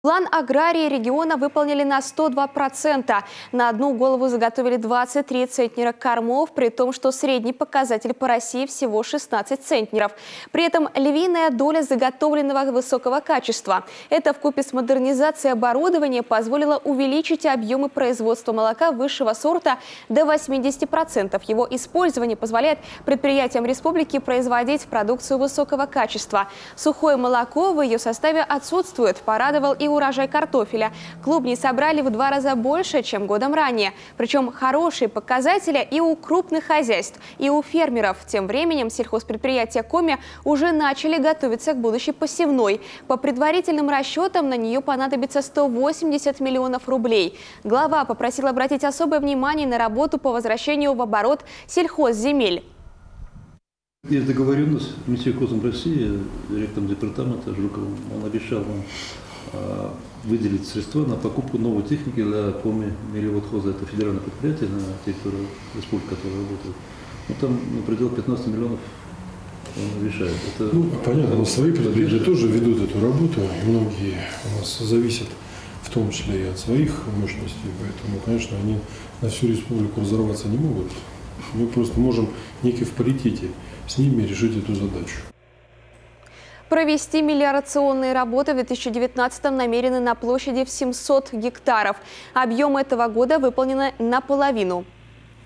План аграрии региона выполнили на 102%. На одну голову заготовили 23 центнера кормов, при том, что средний показатель по России всего 16 центнеров. При этом львиная доля заготовленного высокого качества. Это вкупе с модернизацией оборудования позволило увеличить объемы производства молока высшего сорта до 80%. Его использование позволяет предприятиям республики производить продукцию высокого качества. Сухое молоко в ее составе отсутствует, порадовал и урожай картофеля. Клубни собрали в 2 раза больше, чем годом ранее. Причем хорошие показатели и у крупных хозяйств, и у фермеров. Тем временем сельхозпредприятия Коми уже начали готовиться к будущей посевной. По предварительным расчетам на нее понадобится 180 миллионов рублей. Глава попросил обратить особое внимание на работу по возвращению в оборот сельхозземель. Есть договоренность с Минсельхозом России, директором департамента Жуковым. Он обещал нам выделить средства на покупку новой техники для Коми мелиоводхоза. Это федеральное предприятие на территории республики, которое работает. Ну, там на предел 15 миллионов он решает. Это понятно, свои предприятия тоже ведут эту работу. И многие у нас зависят в том числе и от своих мощностей. Поэтому, конечно, они на всю республику разорваться не могут. Мы просто можем некий в паритете с ними решить эту задачу. Провести мелиорационные работы в 2019-м намерены на площади в 700 гектаров. Объем этого года выполнен наполовину.